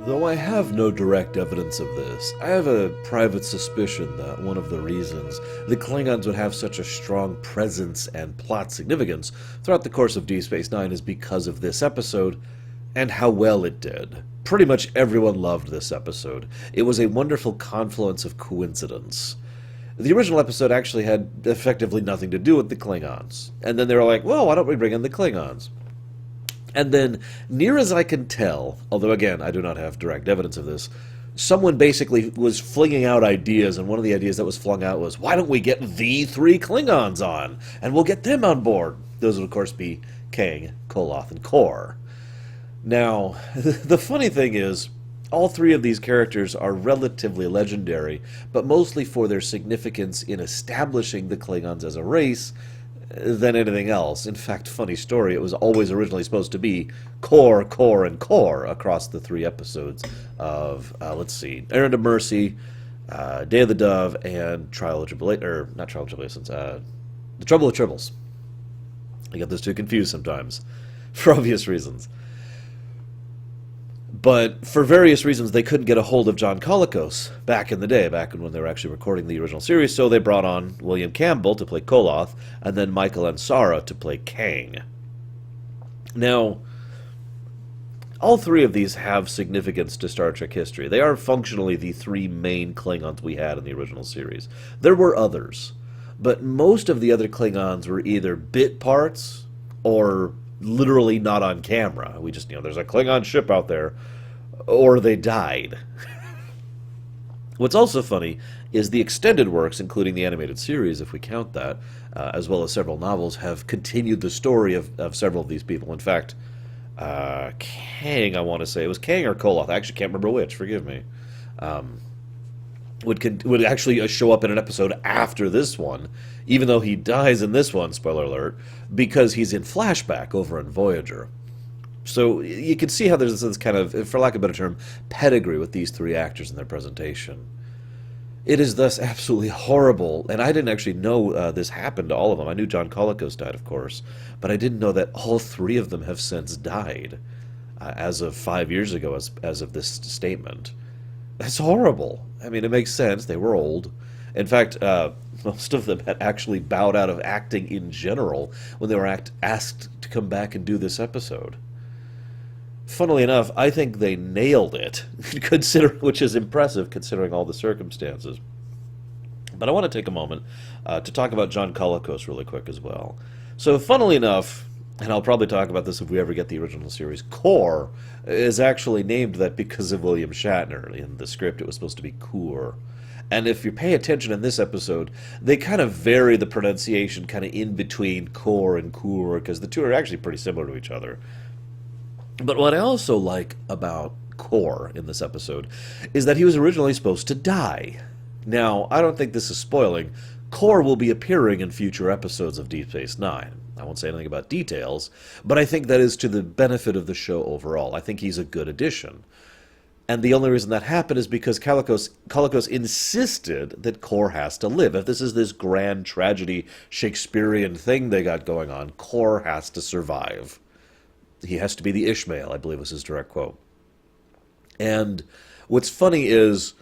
Though I have no direct evidence of this, I have a private suspicion that one of the reasons the Klingons would have such a strong presence and plot significance throughout the course of Deep Space Nine is because of this episode and how well it did. Pretty much everyone loved this episode. It was a wonderful confluence of coincidence. The original episode actually had effectively nothing to do with the Klingons. And then they were like, well, why don't we bring in the Klingons? And then, near as I can tell, although again, I do not have direct evidence of this, someone basically was flinging out ideas, and one of the ideas that was flung out was, why don't we get the three Klingons on, and we'll get them on board? Those would, of course, be Kang, Koloth, and Kor. Now, the funny thing is, all three of these characters are relatively legendary, but mostly for their significance in establishing the Klingons as a race than anything else. In fact, funny story, it was always originally supposed to be Kor, Kor, and Kor across the three episodes of, let's see, Errand of Mercy, Day of the Dove, and Trial of Tribulations, or not Trial of Tribulations, The Trouble of Tribbles. I get those two confused sometimes, for obvious reasons. But for various reasons, they couldn't get a hold of John Colicos back in the day, back when they were actually recording the original series, so they brought on William Campbell to play Koloth, and then Michael Ansara to play Kang. Now, all three of these have significance to Star Trek history. They are functionally the three main Klingons we had in the original series. There were others, but most of the other Klingons were either bit parts or literally not on camera. We just, there's a Klingon ship out there, or they died. What's also funny is the extended works, including the animated series, if we count that, as well as several novels, have continued the story of several of these people. In fact, Kang, I want to say, it was Kang or Koloth, I actually can't remember which, forgive me, would actually show up in an episode after this one, even though he dies in this one, spoiler alert, because he's in flashback over in Voyager. So you can see how there's this kind of, for lack of a better term, pedigree with these three actors in their presentation. It is thus absolutely horrible, and I didn't actually know this happened to all of them. I knew John Colicos died, of course, but I didn't know that all three of them have since died, as of 5 years ago, as of this statement. That's horrible. I mean, it makes sense. They were old. In fact, most of them had actually bowed out of acting in general when they were asked to come back and do this episode. Funnily enough, I think they nailed it, which is impressive considering all the circumstances. But I want to take a moment to talk about John Colicos really quick as well. So, funnily enough, and I'll probably talk about this if we ever get the original series, Kor is actually named that because of William Shatner. In the script, it was supposed to be Kur. And if you pay attention in this episode, they kind of vary the pronunciation kind of in between Kor and Kur, because the two are actually pretty similar to each other. But what I also like about Kor in this episode is that he was originally supposed to die. Now, I don't think this is spoiling. Kor will be appearing in future episodes of Deep Space Nine. I won't say anything about details, but I think that is to the benefit of the show overall. I think he's a good addition. And the only reason that happened is because Colicos insisted that Kor has to live. If this is this grand tragedy Shakespearean thing they got going on, Kor has to survive. He has to be the Ishmael, I believe was his direct quote. And what's funny is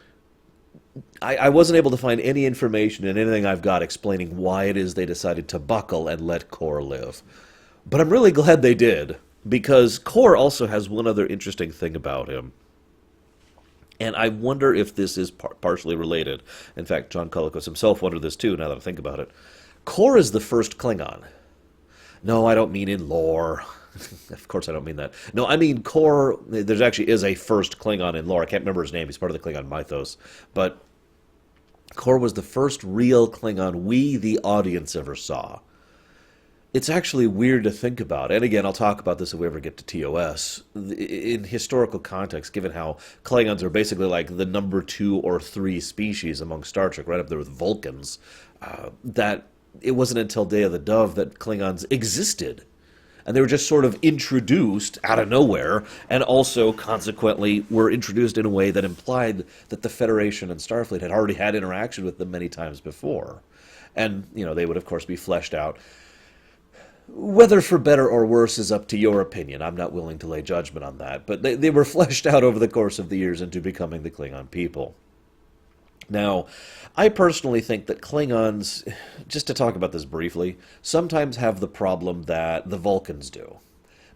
I wasn't able to find any information in anything I've got explaining why it is they decided to buckle and let Kor live. But I'm really glad they did, because Kor also has one other interesting thing about him. And I wonder if this is partially related. In fact, John Colicos himself wondered this too, now that I think about it. Kor is the first Klingon. No, I don't mean in lore. Of course I don't mean that. No, I mean Kor, there actually is a first Klingon in lore. I can't remember his name. He's part of the Klingon mythos. But Kor was the first real Klingon we, the audience, ever saw. It's actually weird to think about. And again, I'll talk about this if we ever get to TOS. In historical context, given how Klingons are basically like the number 2 or 3 species among Star Trek, right up there with Vulcans, that it wasn't until Day of the Dove that Klingons existed. And they were just sort of introduced out of nowhere, and also, consequently, were introduced in a way that implied that the Federation and Starfleet had already had interaction with them many times before. And, they would, of course, be fleshed out Whether for better or worse is up to your opinion. I'm not willing to lay judgment on that. But they were fleshed out over the course of the years into becoming the Klingon people. Now, I personally think that Klingons, just to talk about this briefly, sometimes have the problem that the Vulcans do.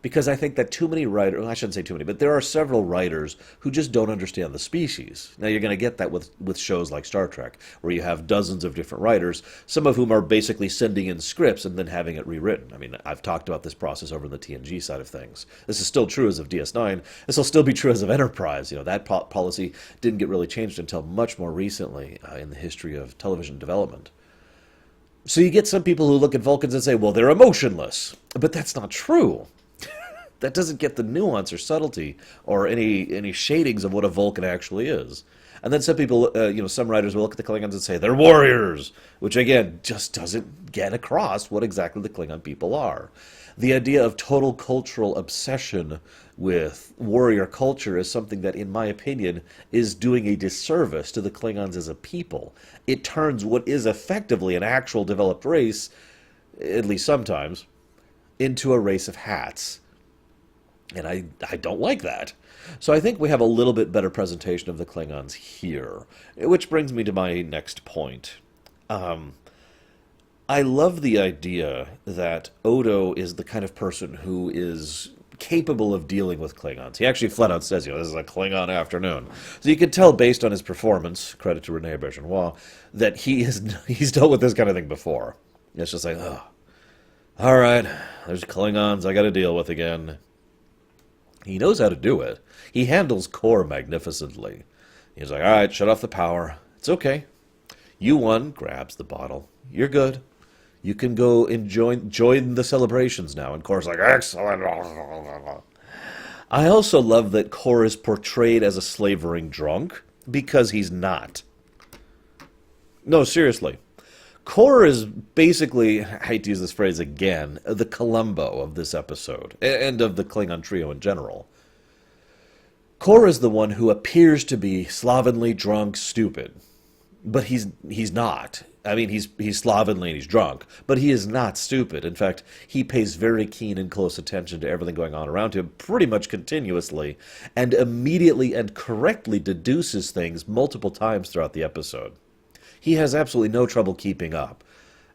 Because I think that too many writers, well, I shouldn't say too many, but there are several writers who just don't understand the species. Now, you're going to get that with shows like Star Trek, where you have dozens of different writers, some of whom are basically sending in scripts and then having it rewritten. I mean, I've talked about this process over the TNG side of things. This is still true as of DS9. This will still be true as of Enterprise. That policy didn't get really changed until much more recently in the history of television development. So you get some people who look at Vulcans and say, well, they're emotionless. But that's not true. That doesn't get the nuance or subtlety or any shadings of what a Vulcan actually is. And then some people, some writers will look at the Klingons and say, they're warriors, which again, just doesn't get across what exactly the Klingon people are. The idea of total cultural obsession with warrior culture is something that, in my opinion, is doing a disservice to the Klingons as a people. It turns what is effectively an actual developed race, at least sometimes, into a race of hats. And I don't like that. So I think we have a little bit better presentation of the Klingons here. Which brings me to my next point. I love the idea that Odo is the kind of person who is capable of dealing with Klingons. He actually flat out says, this is a Klingon afternoon. So you can tell based on his performance, credit to Rene Bergenois, that he's dealt with this kind of thing before. It's just like, oh, all right, there's Klingons I got to deal with again. He knows how to do it. He handles Kor magnificently. He's like, all right, shut off the power. It's okay. You won. Grabs the bottle. You're good. You can go and join the celebrations now. And Kor's like, excellent. I also love that Kor is portrayed as a slavering drunk, because he's not. No, seriously. Kor is basically, I hate to use this phrase again, the Columbo of this episode, and of the Klingon trio in general. Kor is the one who appears to be slovenly, drunk, stupid. But he's not. I mean, he's slovenly and he's drunk, but he is not stupid. In fact, he pays very keen and close attention to everything going on around him pretty much continuously, and immediately and correctly deduces things multiple times throughout the episode. He has absolutely no trouble keeping up.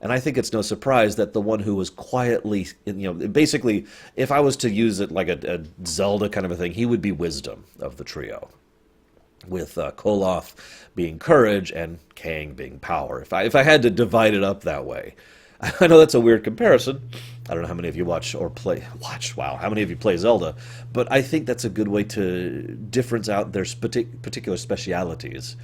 And I think it's no surprise that the one who was quietly, basically, if I was to use it like a Zelda kind of a thing, he would be wisdom of the trio. With Koloth being courage and Kang being power. If I had to divide it up that way. I know that's a weird comparison. I don't know how many of you how many of you play Zelda. But I think that's a good way to difference out their particular specialities.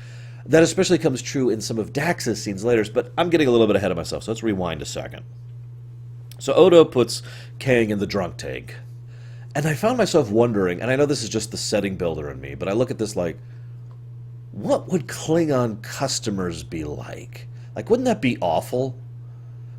That especially comes true in some of Dax's scenes later, but I'm getting a little bit ahead of myself, so let's rewind a second. So Odo puts Kang in the drunk tank. And I found myself wondering, and I know this is just the setting builder in me, but I look at this like, what would Klingon customers be like? Like, wouldn't that be awful?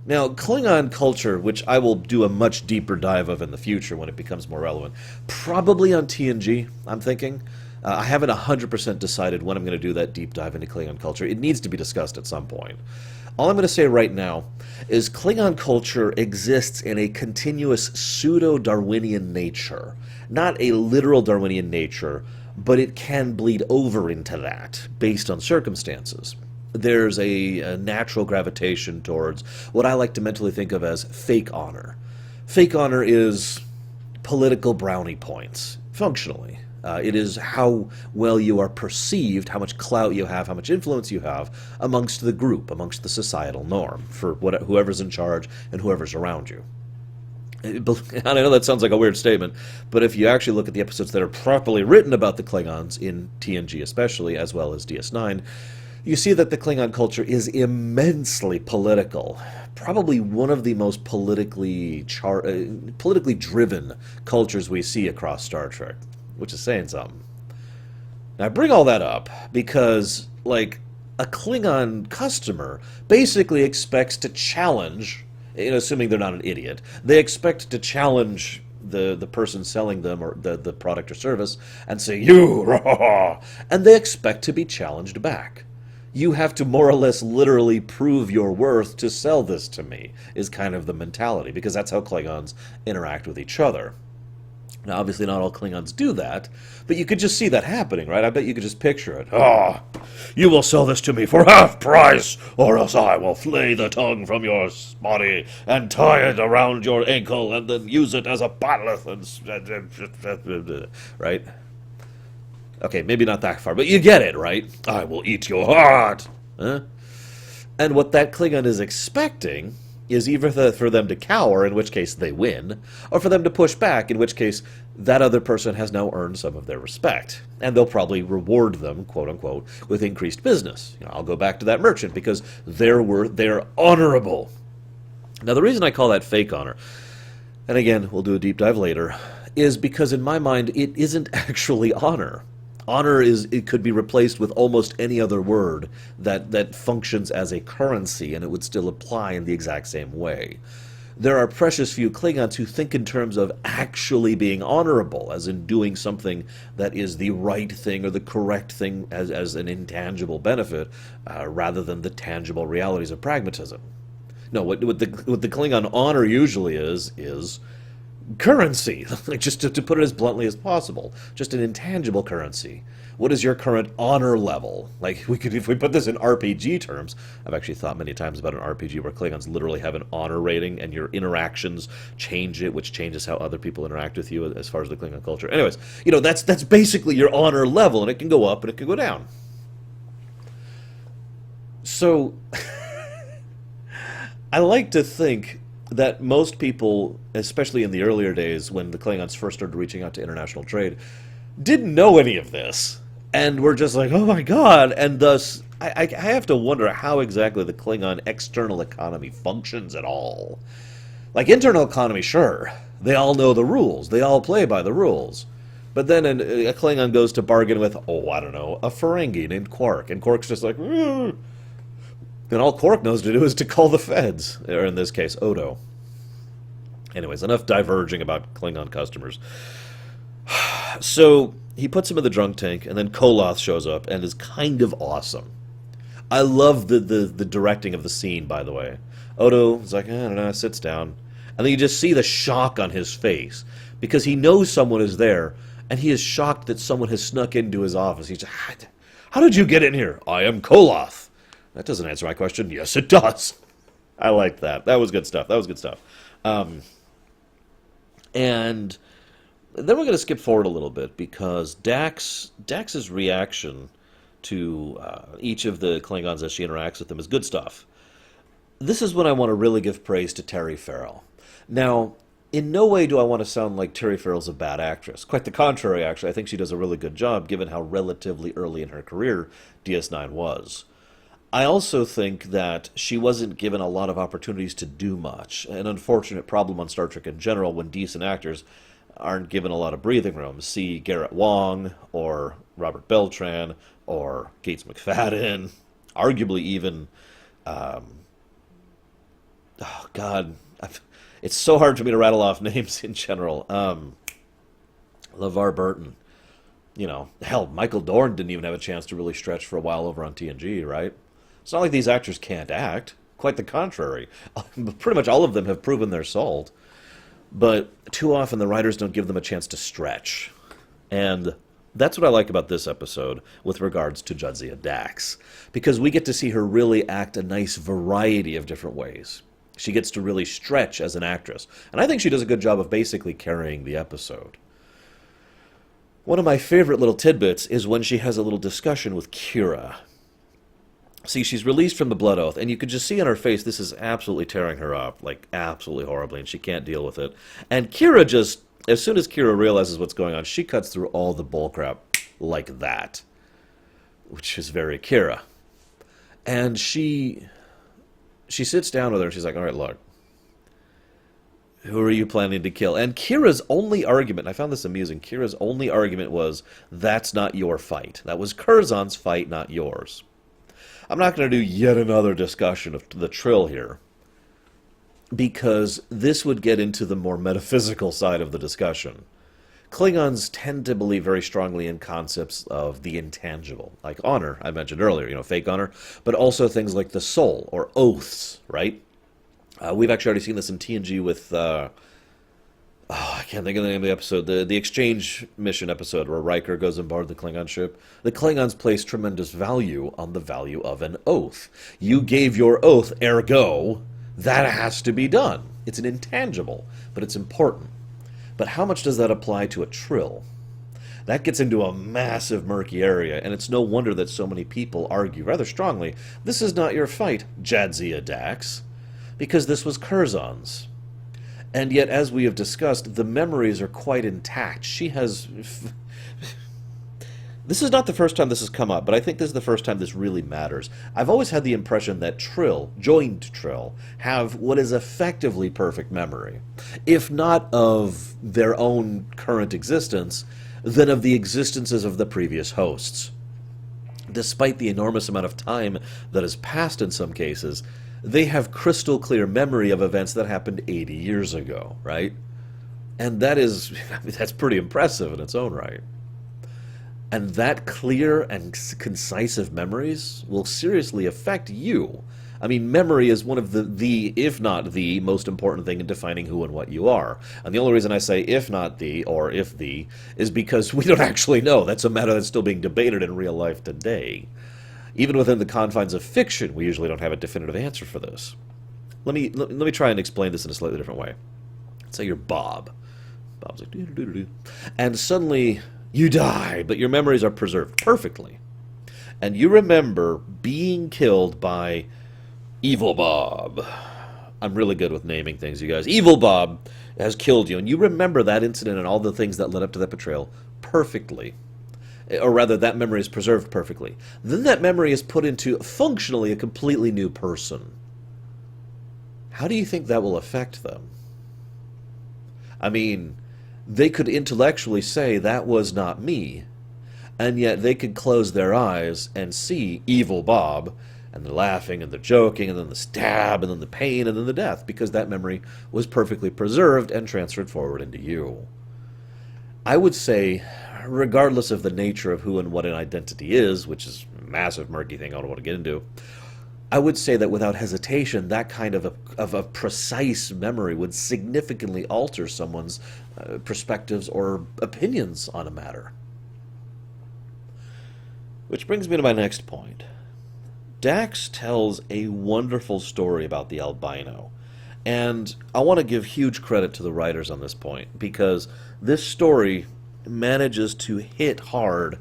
Now, Klingon culture, which I will do a much deeper dive of in the future when it becomes more relevant, probably on TNG, I'm thinking. I haven't 100% decided when I'm going to do that deep dive into Klingon culture. It needs to be discussed at some point. All I'm going to say right now is Klingon culture exists in a continuous pseudo-Darwinian nature. Not a literal Darwinian nature, but it can bleed over into that based on circumstances. There's a natural gravitation towards what I like to mentally think of as fake honor. Fake honor is political brownie points, functionally. It is how well you are perceived, how much clout you have, how much influence you have amongst the group, amongst the societal norm for whoever's in charge and whoever's around you. And I know that sounds like a weird statement, but if you actually look at the episodes that are properly written about the Klingons, in TNG especially, as well as DS9, you see that the Klingon culture is immensely political. Probably one of the most politically driven cultures we see across Star Trek. Which is saying something. Now, I bring all that up because, like, a Klingon customer basically expects to challenge, assuming they're not an idiot, they expect to challenge the person selling them or the product or service and say, you, rah, and they expect to be challenged back. You have to more or less literally prove your worth to sell this to me, is kind of the mentality, because that's how Klingons interact with each other. Now, obviously, not all Klingons do that, but you could just see that happening, right? I bet you could just picture it. Ah, you will sell this to me for half price, or else I will flay the tongue from your body and tie it around your ankle and then use it as a bat'leth and... right? Okay, maybe not that far, but you get it, right? I will eat your heart. Huh? And what that Klingon is expecting is either for them to cower, in which case they win, or for them to push back, in which case that other person has now earned some of their respect. And they'll probably reward them, quote-unquote, with increased business. I'll go back to that merchant because they're honorable. Now, the reason I call that fake honor, and again, we'll do a deep dive later, is because in my mind, it isn't actually honor. Honor it could be replaced with almost any other word that functions as a currency, and it would still apply in the exact same way. There are precious few Klingons who think in terms of actually being honorable, as in doing something that is the right thing or the correct thing as an intangible benefit, rather than the tangible realities of pragmatism. No, what the Klingon honor usually is currency, like just to put it as bluntly as possible, just an intangible currency. What is your current honor level? Like, if we put this in RPG terms, I've actually thought many times about an RPG where Klingons literally have an honor rating, and your interactions change it, which changes how other people interact with you as far as the Klingon culture. Anyways, that's basically your honor level, and it can go up and it can go down. So, I like to think that most people, especially in the earlier days when the Klingons first started reaching out to international trade, didn't know any of this, and were just like, oh my god, and thus, I have to wonder how exactly the Klingon external economy functions at all. Like, internal economy, sure, they all know the rules, they all play by the rules, but then a Klingon goes to bargain with, I don't know, a Ferengi named Quark, and Quark's just like, and all Quark knows to do is to call the feds, or in this case, Odo. Anyways, enough diverging about Klingon customers. So, he puts him in the drunk tank, and then Koloth shows up, and is kind of awesome. I love the directing of the scene, by the way. Odo is like, I don't know, sits down. And then you just see the shock on his face, because he knows someone is there, and he is shocked that someone has snuck into his office. He's like, how did you get in here? I am Koloth. That doesn't answer my question. Yes, it does. I liked that. That was good stuff. And then we're going to skip forward a little bit, because Dax's reaction to each of the Klingons as she interacts with them is good stuff. This is when I want to really give praise to Terry Farrell. Now, in no way do I want to sound like Terry Farrell's a bad actress. Quite the contrary, actually. I think she does a really good job, given how relatively early in her career DS9 was. I also think that she wasn't given a lot of opportunities to do much. An unfortunate problem on Star Trek in general when decent actors aren't given a lot of breathing room. See Garrett Wang, or Robert Beltran, or Gates McFadden, arguably even... it's so hard for me to rattle off names in general. LeVar Burton. Hell, Michael Dorn didn't even have a chance to really stretch for a while over on TNG, right? It's not like these actors can't act. Quite the contrary. Pretty much all of them have proven their salt. But too often the writers don't give them a chance to stretch. And that's what I like about this episode with regards to Jadzia Dax. Because we get to see her really act a nice variety of different ways. She gets to really stretch as an actress. And I think she does a good job of basically carrying the episode. One of my favorite little tidbits is when she has a little discussion with Kira. See, she's released from the Blood Oath, and you could just see on her face this is absolutely tearing her up, like absolutely horribly, and she can't deal with it. And Kira just, as soon as Kira realizes what's going on, she cuts through all the bullcrap like that, which is very Kira. And she sits down with her, and she's like, all right, look, who are you planning to kill? And Kira's only argument, and I found this amusing, Kira's only argument was, that's not your fight. That was Curzon's fight, not yours. I'm not going to do yet another discussion of the Trill here, because this would get into the more metaphysical side of the discussion. Klingons tend to believe very strongly in concepts of the intangible, like honor, I mentioned earlier, fake honor, but also things like the soul or oaths, right? We've actually already seen this in TNG with, I can't think of the name of the episode, the exchange mission episode where Riker goes on board the Klingon ship. The Klingons place tremendous value on the value of an oath. You gave your oath, ergo, that has to be done. It's an intangible, but it's important. But how much does that apply to a Trill? That gets into a massive murky area, and it's no wonder that so many people argue rather strongly, this is not your fight, Jadzia Dax, because this was Curzon's. And yet, as we have discussed, the memories are quite intact. She has... This is not the first time this has come up, but I think this is the first time this really matters. I've always had the impression that Trill, joined Trill, have what is effectively perfect memory. If not of their own current existence, then of the existences of the previous hosts. Despite the enormous amount of time that has passed in some cases, they have crystal clear memory of events that happened 80 years ago, right? And that's pretty impressive in its own right. And that clear and concise of memories will seriously affect you. I mean, memory is one of the, if not the, most important thing in defining who and what you are. And the only reason I say if not the, or if the, is because we don't actually know. That's a matter that's still being debated in real life today. Even within the confines of fiction, we usually don't have a definitive answer for this. Let me try and explain this in a slightly different way. Let's say you're Bob. Bob's like, doo-doo-doo-doo-doo. And suddenly you die, but your memories are preserved perfectly. And you remember being killed by Evil Bob. I'm really good with naming things, you guys. Evil Bob has killed you, and you remember that incident and all the things that led up to that betrayal perfectly. Or rather, that memory is preserved perfectly. Then that memory is put into, functionally, a completely new person. How do you think that will affect them? I mean, they could intellectually say, that was not me, and yet they could close their eyes and see Evil Bob, and they're laughing, and they're joking, and then the stab, and then the pain, and then the death, because that memory was perfectly preserved and transferred forward into you. I would say, regardless of the nature of who and what an identity is, which is a massive murky thing I don't want to get into, I would say that without hesitation, that kind of a precise memory would significantly alter someone's perspectives or opinions on a matter. Which brings me to my next point. Dax tells a wonderful story about the albino, and I want to give huge credit to the writers on this point, because this story manages to hit hard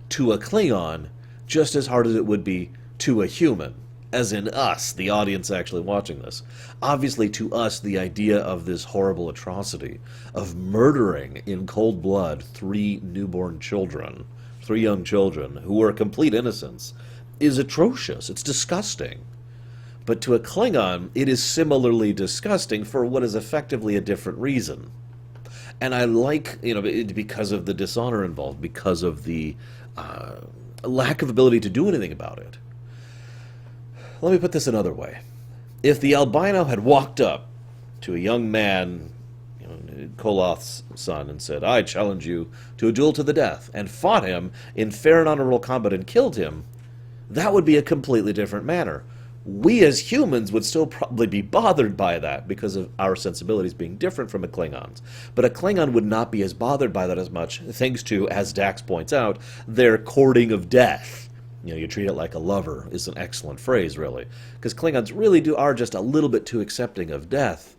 to a Klingon just as hard as it would be to a human. As in us, the audience actually watching this. Obviously, to us, the idea of this horrible atrocity, of murdering in cold blood 3 newborn children, 3 young children, who were complete innocents, is atrocious. It's disgusting. But to a Klingon, it is similarly disgusting for what is effectively a different reason. And I like, because of the dishonor involved, because of the lack of ability to do anything about it. Let me put this another way. If the albino had walked up to a young man, Koloth's son, and said, I challenge you to a duel to the death, and fought him in fair and honorable combat and killed him, that would be a completely different matter. We as humans would still probably be bothered by that because of our sensibilities being different from a Klingon's. But a Klingon would not be as bothered by that as much, thanks to, as Dax points out, their courting of death. You treat it like a lover is an excellent phrase, really. Because Klingons really are just a little bit too accepting of death,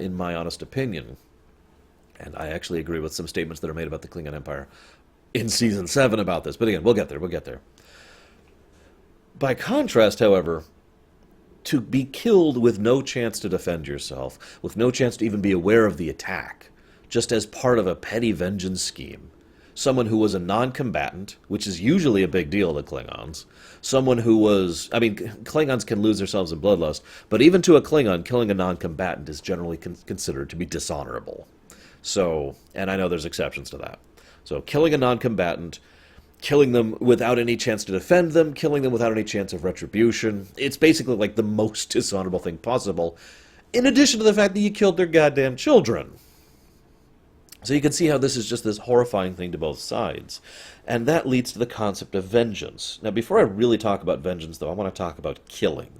in my honest opinion. And I actually agree with some statements that are made about the Klingon Empire in Season 7 about this. But again, we'll get there. By contrast, however, to be killed with no chance to defend yourself, with no chance to even be aware of the attack, just as part of a petty vengeance scheme, someone who was a non-combatant, which is usually a big deal to Klingons, someone who was, Klingons can lose themselves in bloodlust, but even to a Klingon, killing a non-combatant is generally considered to be dishonorable. So, and I know there's exceptions to that. So killing a non-combatant, killing them without any chance to defend them, killing them without any chance of retribution, it's basically like the most dishonorable thing possible, in addition to the fact that you killed their goddamn children. So you can see how this is just this horrifying thing to both sides. And that leads to the concept of vengeance. Now, before I really talk about vengeance, though, I want to talk about killing.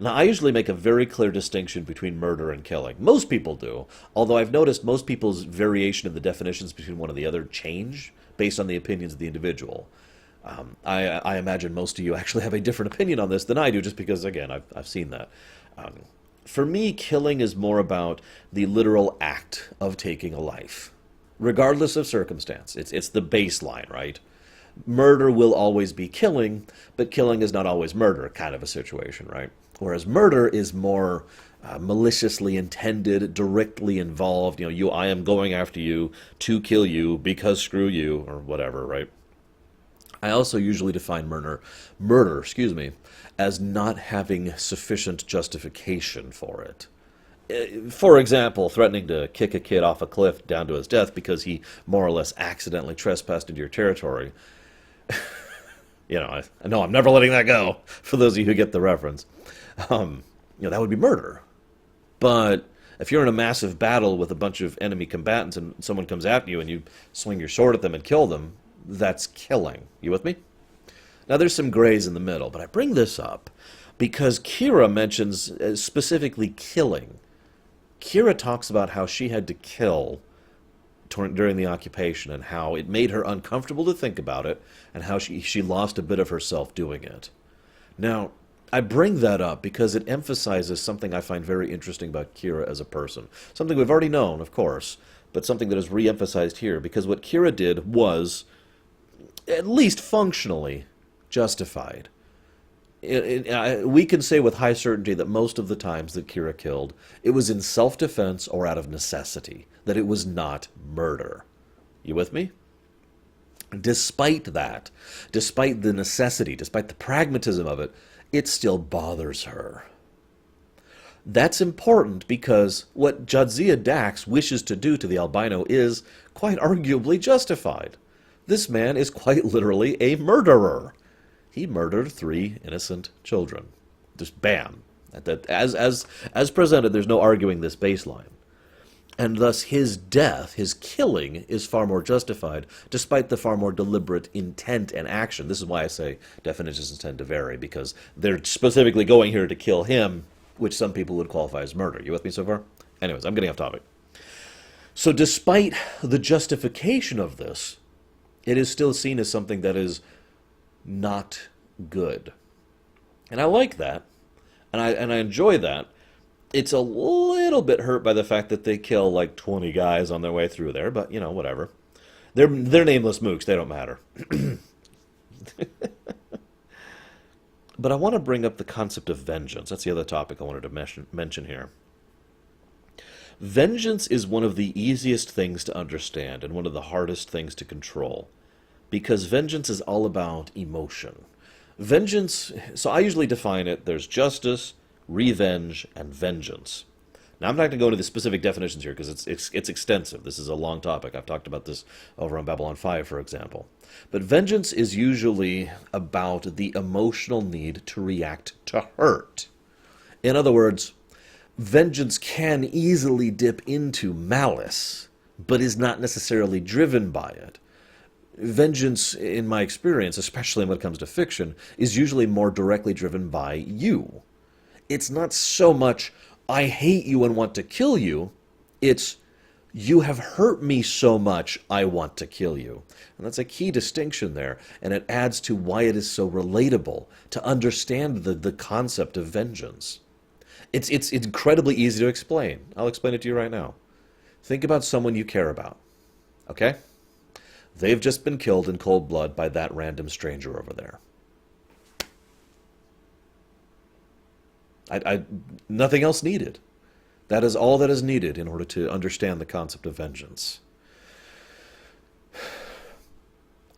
Now, I usually make a very clear distinction between murder and killing. Most people do, although I've noticed most people's variation of the definitions between one and the other change based on the opinions of the individual. I imagine most of you actually have a different opinion on this than I do, just because, again, I've seen that. Um, for me, killing is more about the literal act of taking a life, regardless of circumstance. It's the baseline, right? Murder will always be killing, but killing is not always murder, kind of a situation, right? Whereas murder is more maliciously intended, directly involved. I am going after you to kill you because screw you, or whatever, right? I also usually define excuse me, as not having sufficient justification for it. For example, threatening to kick a kid off a cliff down to his death because he more or less accidentally trespassed into your territory. I know I'm never letting that go, for those of you who get the reference. That would be murder. But if you're in a massive battle with a bunch of enemy combatants and someone comes after you and you swing your sword at them and kill them, that's killing. You with me? Now, there's some grays in the middle, but I bring this up because Kira mentions specifically killing. Kira talks about how she had to kill during the occupation and how it made her uncomfortable to think about it and how she lost a bit of herself doing it. Now, I bring that up because it emphasizes something I find very interesting about Kira as a person. Something we've already known, of course, but something that is re-emphasized here because what Kira did was, at least functionally, justified. We can say with high certainty that most of the times that Kira killed, it was in self-defense or out of necessity, that it was not murder. You with me? Despite that, despite the necessity, despite the pragmatism of it, it still bothers her. That's important because what Jadzia Dax wishes to do to the albino is, quite arguably, justified. This man is quite literally a murderer. He murdered 3 innocent children. Just bam. As presented, there's no arguing this baseline. And thus his death, his killing, is far more justified, despite the far more deliberate intent and action. This is why I say definitions tend to vary, because they're specifically going here to kill him, which some people would qualify as murder. You with me so far? Anyways, I'm getting off topic. So despite the justification of this, it is still seen as something that is not good. And I like that, and I enjoy that. It's a little bit hurt by the fact that they kill like 20 guys on their way through there, but whatever. They're nameless mooks, they don't matter. But I want to bring up the concept of vengeance. That's the other topic I wanted to mention here. Vengeance is one of the easiest things to understand and one of the hardest things to control, because vengeance is all about emotion. Vengeance, so I usually define it, there's justice, revenge, and vengeance. Now, I'm not going to go into the specific definitions here because it's extensive. This is a long topic. I've talked about this over on Babylon 5, for example. But vengeance is usually about the emotional need to react to hurt. In other words, vengeance can easily dip into malice, but is not necessarily driven by it. Vengeance, in my experience, especially when it comes to fiction, is usually more directly driven by you. It's not so much, I hate you and want to kill you. It's, you have hurt me so much, I want to kill you. And that's a key distinction there, and it adds to why it is so relatable to understand the concept of vengeance. It's incredibly easy to explain. I'll explain it to you right now. Think about someone you care about, okay? They've just been killed in cold blood by that random stranger over there. Nothing else needed. That is all that is needed in order to understand the concept of vengeance.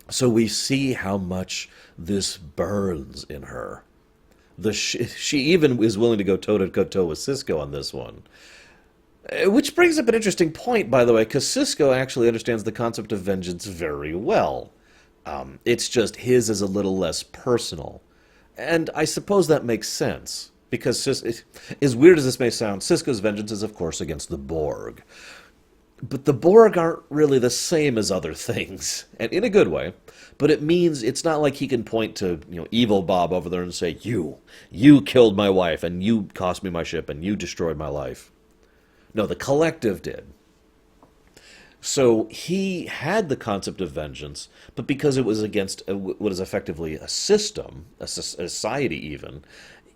So we see how much this burns in her. She even is willing to go toe-to-toe with Cisco on this one. Which brings up an interesting point, by the way, because Cisco actually understands the concept of vengeance very well. It's just his is a little less personal. And I suppose that makes sense. Because, as weird as this may sound, Cisco's vengeance is, of course, against the Borg. But the Borg aren't really the same as other things, and in a good way. But it means it's not like he can point to, evil Bob over there and say, you killed my wife, and you cost me my ship, and you destroyed my life. No, the collective did. So he had the concept of vengeance, but because it was against what is effectively a system, a society even,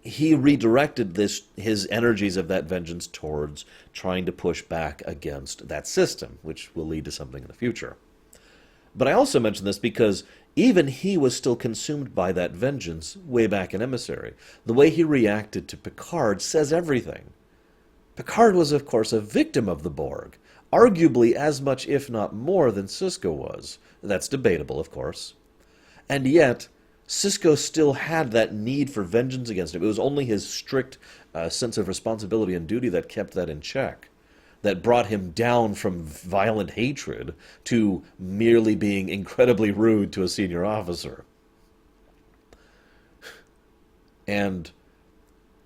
he redirected his energies of that vengeance towards trying to push back against that system, which will lead to something in the future. But I also mention this because even he was still consumed by that vengeance way back in Emissary. The way he reacted to Picard says everything. Picard was, of course, a victim of the Borg, arguably as much, if not more, than Sisko was. That's debatable, of course. And yet, Sisko still had that need for vengeance against him. It was only his strict sense of responsibility and duty that kept that in check, that brought him down from violent hatred to merely being incredibly rude to a senior officer. And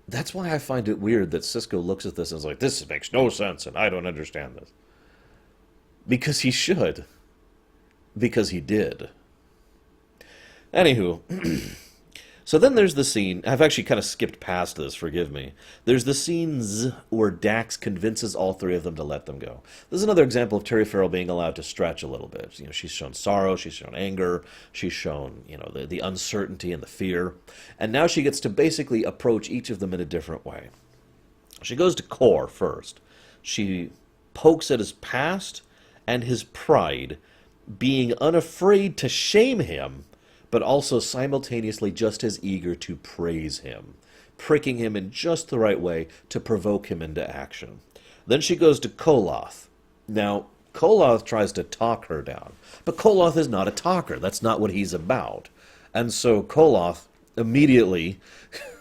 that's why I find it weird that Sisko looks at this and is like, this makes no sense and I don't understand this. Because he should. Because he did. Anywho, so then there's the scene. I've actually kind of skipped past this, forgive me. There's the scenes where Dax convinces all three of them to let them go. This is another example of Terry Farrell being allowed to stretch a little bit. She's shown sorrow, she's shown anger, she's shown, the uncertainty and the fear. And now she gets to basically approach each of them in a different way. She goes to Kor first. She pokes at his past and his pride, being unafraid to shame him, but also simultaneously just as eager to praise him, pricking him in just the right way to provoke him into action. Then she goes to Koloth. Now, Koloth tries to talk her down, but Koloth is not a talker. That's not what he's about. And so Koloth immediately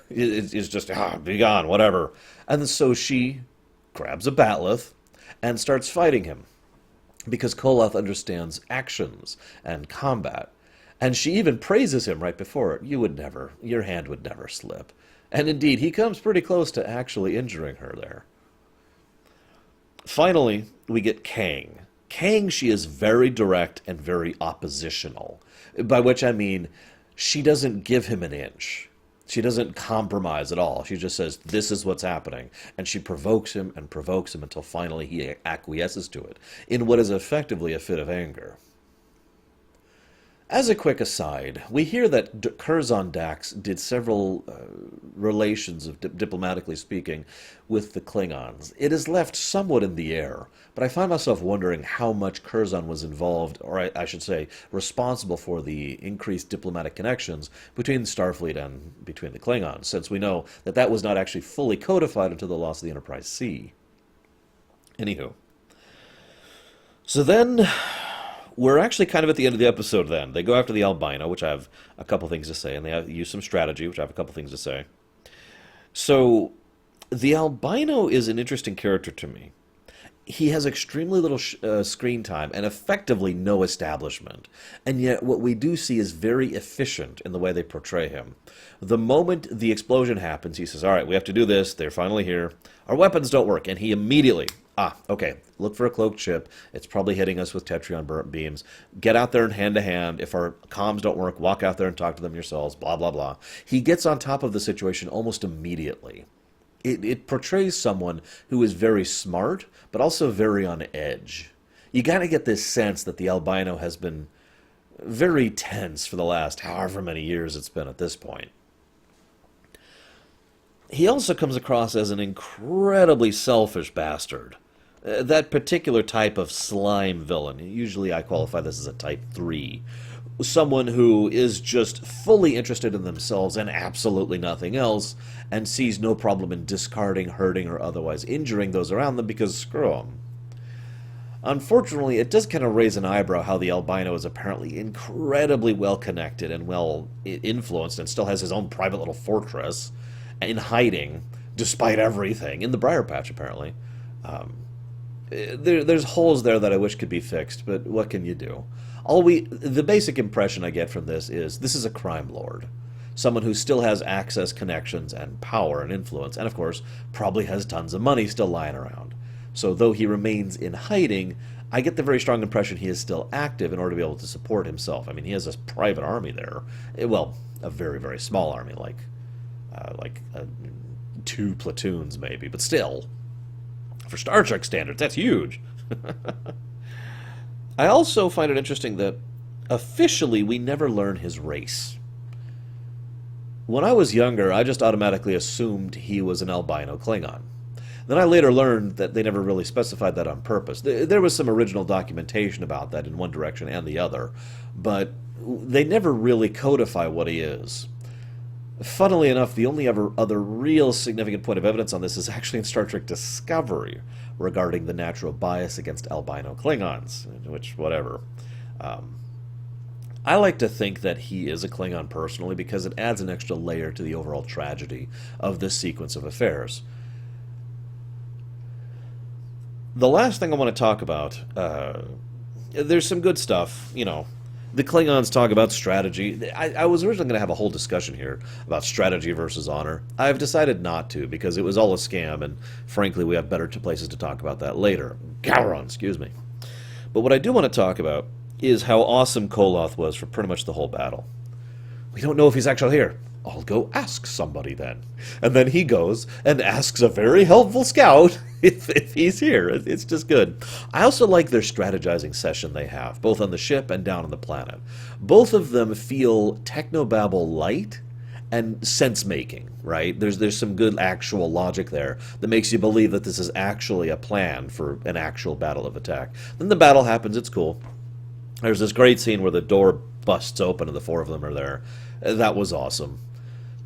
is just, be gone, whatever. And so she grabs a batleth and starts fighting him, because Koloth understands actions and combat. And she even praises him right before it. Your hand would never slip. And indeed, he comes pretty close to actually injuring her there. Finally, we get Kang. Kang, she is very direct and very oppositional. By which I mean, she doesn't give him an inch. She doesn't compromise at all. She just says, this is what's happening. And she provokes him until finally he acquiesces to it, in what is effectively a fit of anger. As a quick aside, we hear that Curzon Dax did several relations, diplomatically speaking, with the Klingons. It is left somewhat in the air, but I find myself wondering how much Curzon was involved, or I should say, responsible for the increased diplomatic connections between Starfleet and between the Klingons, since we know that that was not actually fully codified until the loss of the Enterprise C. Anywho. So then, we're actually kind of at the end of the episode then. They go after the albino, which I have a couple things to say, and they use some strategy, which I have a couple things to say. So, the albino is an interesting character to me. He has extremely little screen time and effectively no establishment. And yet what we do see is very efficient in the way they portray him. The moment the explosion happens, he says, all right, we have to do this. They're finally here. Our weapons don't work. And he immediately, okay, look for a cloaked ship. It's probably hitting us with Tetrion beams. Get out there and hand-to-hand. If our comms don't work, walk out there and talk to them yourselves, blah, blah, blah. He gets on top of the situation almost immediately. It portrays someone who is very smart, but also very on edge. You kind of get this sense that the albino has been very tense for the last however many years it's been at this point. He also comes across as an incredibly selfish bastard. That particular type of slime villain, usually I qualify this as a type 3, someone who is just fully interested in themselves and absolutely nothing else, and sees no problem in discarding, hurting, or otherwise injuring those around them because screw them. Unfortunately, it does kind of raise an eyebrow how the albino is apparently incredibly well connected and well influenced and still has his own private little fortress in hiding, despite everything, in the Briar Patch, apparently. There's holes there that I wish could be fixed, but what can you do? The basic impression I get from this is a crime lord. Someone who still has access, connections, and power and influence, and of course, probably has tons of money still lying around. So though he remains in hiding, I get the very strong impression he is still active in order to be able to support himself. I mean, he has a private army there. Well, a very, very small army, like 2 platoons maybe, but still, for Star Trek standards, that's huge. I also find it interesting that officially we never learn his race. When I was younger, I just automatically assumed he was an albino Klingon. Then I later learned that they never really specified that on purpose. There was some original documentation about that in one direction and the other, but they never really codify what he is. Funnily enough, the only other real significant point of evidence on this is actually in Star Trek Discovery, regarding the natural bias against albino Klingons, which, whatever. I like to think that he is a Klingon personally because it adds an extra layer to the overall tragedy of this sequence of affairs. The last thing I want to talk about, there's some good stuff, you know. The Klingons talk about strategy. I was originally going to have a whole discussion here about strategy versus honor. I've decided not to because it was all a scam, and frankly, we have better places to talk about that later. Gowron, excuse me. But what I do want to talk about is how awesome Koloth was for pretty much the whole battle. We don't know if he's actually here. I'll go ask somebody then. And then he goes and asks a very helpful scout if he's here. It's just good. I also like their strategizing session they have, both on the ship and down on the planet. Both of them feel technobabble light and sense-making, right? There's some good actual logic there that makes you believe that this is actually a plan for an actual battle of attack. Then the battle happens, it's cool. There's this great scene where the door busts open and the 4 of them are there. That was awesome.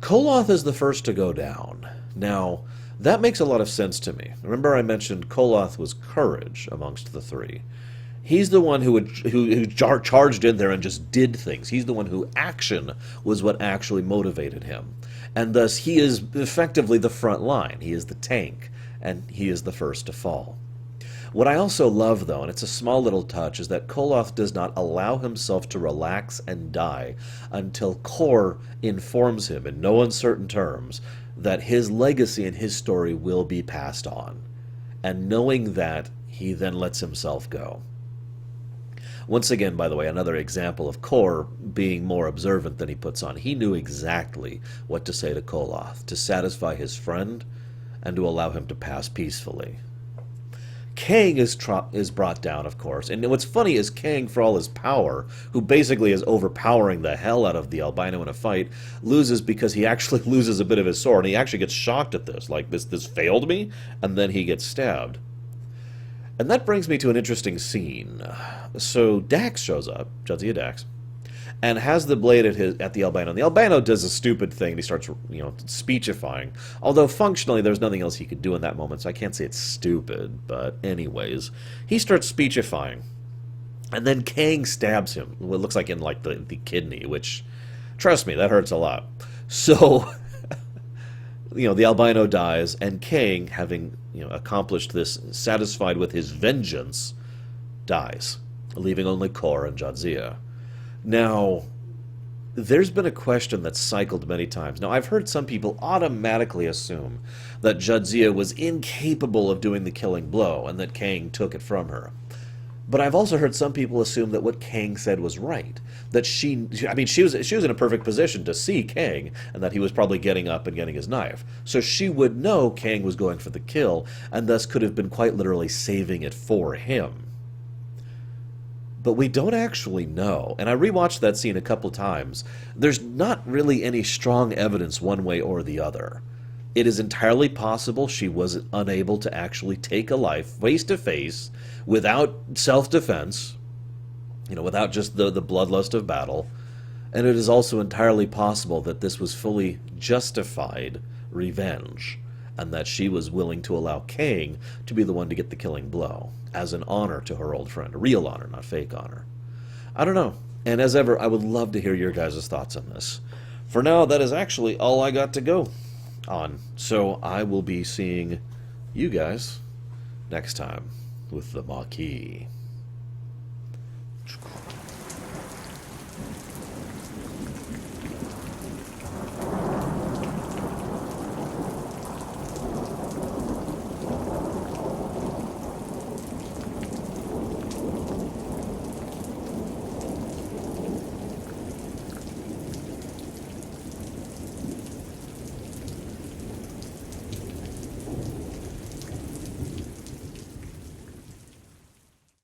Koloth is the first to go down. Now, that makes a lot of sense to me. Remember I mentioned Koloth was courage amongst the 3. He's the one who charged in there and just did things. He's the one who action was what actually motivated him. And thus he is effectively the front line. He is the tank, and he is the first to fall. What I also love, though, and it's a small little touch, is that Koloth does not allow himself to relax and die until Kor informs him in no uncertain terms that his legacy and his story will be passed on. And knowing that, he then lets himself go. Once again, by the way, another example of Kor being more observant than he puts on. He knew exactly what to say to Koloth, to satisfy his friend, and to allow him to pass peacefully. Kang is brought down, of course, and what's funny is Kang, for all his power, who basically is overpowering the hell out of the albino in a fight, loses because he actually loses a bit of his sword, and he actually gets shocked at this, like, this failed me, and then he gets stabbed. And that brings me to an interesting scene. So Dax shows up, Jadzia Dax, and has the blade at the albino. And the albino does a stupid thing. He starts, speechifying. Although functionally, there's nothing else he could do in that moment, so I can't say it's stupid. But anyways, he starts speechifying, and then Kang stabs him. What looks like in the kidney, which, trust me, that hurts a lot. So, the albino dies, and Kang, having accomplished this, satisfied with his vengeance, dies, leaving only Kor and Jadzia. Now, there's been a question that's cycled many times. Now, I've heard some people automatically assume that Jadzia was incapable of doing the killing blow and that Kang took it from her. But I've also heard some people assume that what Kang said was right. That she was in a perfect position to see Kang, and that he was probably getting up and getting his knife. So she would know Kang was going for the kill, and thus could have been quite literally saving it for him. But we don't actually know, and I rewatched that scene a couple times. There's not really any strong evidence one way or the other. It is entirely possible she was unable to actually take a life face-to-face without self-defense, without just the bloodlust of battle. And it is also entirely possible that this was fully justified revenge, and that she was willing to allow Kang to be the one to get the killing blow, as an honor to her old friend. A real honor, not fake honor. I don't know. And as ever, I would love to hear your guys' thoughts on this. For now, that is actually all I got to go on. So I will be seeing you guys next time with the Maquis.